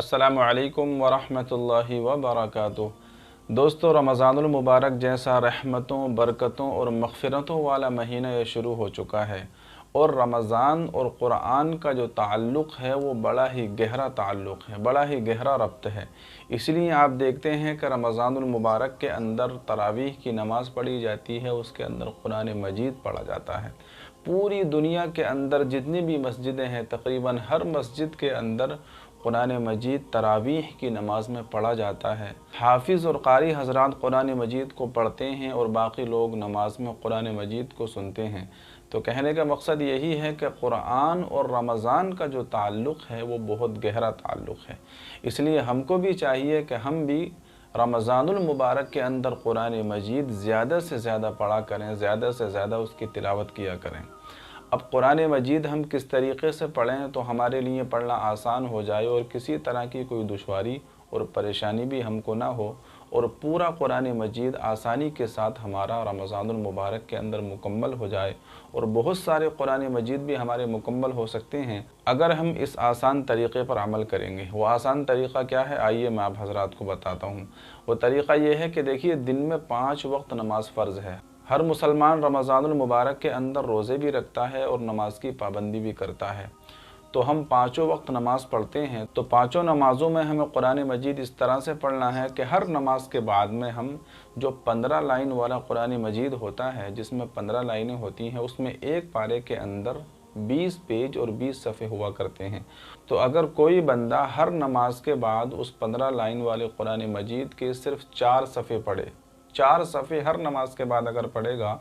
अस्सलामु अलैकुम वरहमतुल्लाहि वबरकातुह। दोस्तों, रमज़ानुल मुबारक जैसा रहमतों, बरकतों और मग़फ़िरतों वाला महीना ये शुरू हो चुका है और रमज़ान और क़ुरआन का जो ताल्लुक़ है वो बड़ा ही गहरा ताल्लुक़ है, बड़ा ही गहरा रब्त है। इसलिए आप देखते हैं कि रमज़ानुल मुबारक के अंदर तरावीह की नमाज़ पढ़ी जाती है, उसके अंदर कुरान मजीद पढ़ा जाता है। पूरी दुनिया के अंदर जितनी भी मस्जिदें हैं, तकरीबन हर मस्जिद के अंदर कुरान मजीद तरावीह की नमाज़ में पढ़ा जाता है। हाफिज़ और क़ारी हज़रात कुरान मजीद को पढ़ते हैं और बाकी लोग नमाज में कुरान मजीद को सुनते हैं। तो कहने का मकसद यही है कि कुरान और रमज़ान का जो ताल्लुक़ है वो बहुत गहरा ताल्लुक़ है। इसलिए हमको भी चाहिए कि हम भी रमज़ानुल मुबारक के अंदर कुरान मजीद ज़्यादा से ज़्यादा पढ़ा करें, ज़्यादा से ज़्यादा उसकी तिलावत किया करें। अब कुरान मजीद हम किस तरीक़े से पढ़ें तो हमारे लिए पढ़ना आसान हो जाए और किसी तरह की कोई दुश्वारी और परेशानी भी हमको ना हो और पूरा कुरान मजीद आसानी के साथ हमारा रमज़ानुल मुबारक के अंदर मुकम्मल हो जाए। और बहुत सारे कुरान मजीद भी हमारे मुकम्मल हो सकते हैं अगर हम इस आसान तरीक़े पर अमल करेंगे। वो आसान तरीक़ा क्या है, आइए मैं आप हज़रात को बताता हूँ। वो तरीक़ा ये है कि देखिए, दिन में 5 वक्त नमाज फ़र्ज़ है। हर मुसलमान रमज़ानुल मुबारक के अंदर रोज़े भी रखता है और नमाज की पाबंदी भी करता है। तो हम 5 वक्त नमाज़ पढ़ते हैं, तो 5 नमाज़ों में हमें कुरान मजीद इस तरह से पढ़ना है कि हर नमाज के बाद में हम जो 15 लाइन वाला कुरान मजीद होता है, जिसमें 15 लाइनें होती हैं, उसमें एक पारे के अंदर 20 पेज और 20 सफ़े हुआ करते हैं। तो अगर कोई बंदा हर नमाज के बाद उस 15 लाइन वाले कुरान मजीद के सिर्फ 4 सफ़े पढ़े, 4 सफ़े हर नमाज के बाद अगर पढ़ेगा,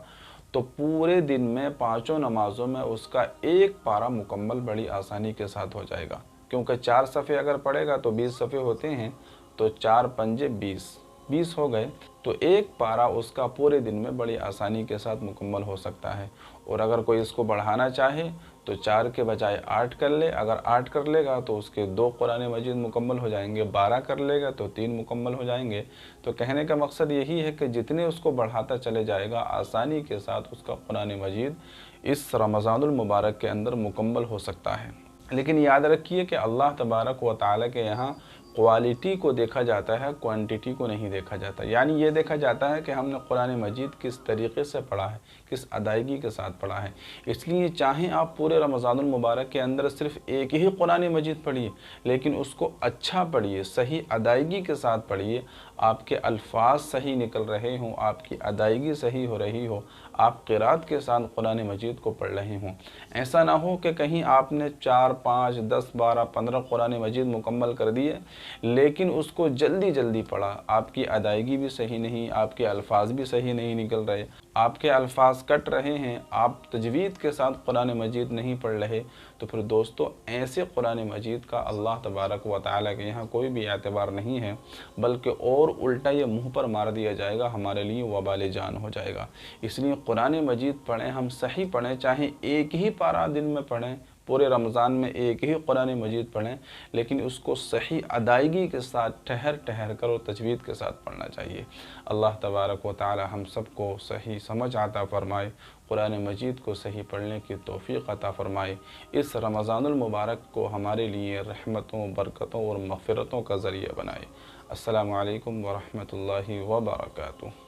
तो पूरे दिन में 5 नमाज़ों में उसका एक पारा मुकम्मल बड़ी आसानी के साथ हो जाएगा। क्योंकि 4 सफ़े अगर पढ़ेगा तो 20 सफ़े होते हैं, तो 4 पंजे 20 हो गए, तो एक पारा उसका पूरे दिन में बड़ी आसानी के साथ मुकम्मल हो सकता है। और अगर कोई इसको बढ़ाना चाहे तो 4 के बजाय 8 कर ले। अगर 8 कर लेगा तो उसके 2 कुरान मजीद मुकम्मल हो जाएंगे, 12 कर लेगा तो 3 मुकम्मल हो जाएंगे। तो कहने का मकसद यही है कि जितने उसको बढ़ाता चले जाएगा, आसानी के साथ उसका कुरान मजीद इस रमज़ानुल मुबारक के अंदर मुकम्मल हो सकता है। लेकिन याद रखिए कि अल्लाह तबारक व तआला के यहाँ क्वालिटी को देखा जाता है, क्वांटिटी को नहीं देखा जाता। यानी ये देखा जाता है कि हमने कुरान मजीद किस तरीक़े से पढ़ा है, किस अदायगी के साथ पढ़ा है। इसलिए चाहें आप पूरे रमज़ानुल मुबारक के अंदर सिर्फ एक ही कुरान मजीद पढ़िए, लेकिन उसको अच्छा पढ़िए, सही अदायगी के साथ पढ़िए। आपके अल्फाज सही निकल रहे हों, आपकी अदायगी सही हो रही हो, आप क़िरात के साथ कुरान मजीद को पढ़ रहे हों। ऐसा ना हो कि कहीं आपने 4, 5, 10, 12, 15 कुरान मजीद मुकम्मल कर दिए, लेकिन उसको जल्दी जल्दी पढ़ा, आपकी अदायगी भी सही नहीं, आपके अल्फाज भी सही नहीं निकल रहे, आपके अल्फाज कट रहे हैं, आप तजवीद के साथ कुरान मजीद नहीं पढ़ रहे, तो फिर दोस्तों ऐसे कुरान मजीद का अल्लाह तबारक व तआला के यहाँ कोई भी एतबार नहीं है, बल्कि और उल्टा ये मुँह पर मार दिया जाएगा, हमारे लिए वबाल जान हो जाएगा। इसलिए कुरान मजीद पढ़ें, हम सही पढ़ें, चाहे एक ही पारा दिन में पढ़ें, पूरे रमज़ान में एक ही कुरान मजीद पढ़ें, लेकिन उसको सही अदायगी के साथ ठहर ठहर कर और तजवीद के साथ पढ़ना चाहिए। अल्लाह तबारक व तआला हम सबको सही समझ अता फ़रमाए, कुरान मजीद को सही पढ़ने की तौफ़ीक़ अता फ़रमाए। इस रमज़ानुल मुबारक को हमारे लिए रहमतों, बरकतों और मग़फ़िरतों का ज़रिया बनाए। अस्सलामु अलैकुम व रहमतुल्लाहि व बरकातुहू।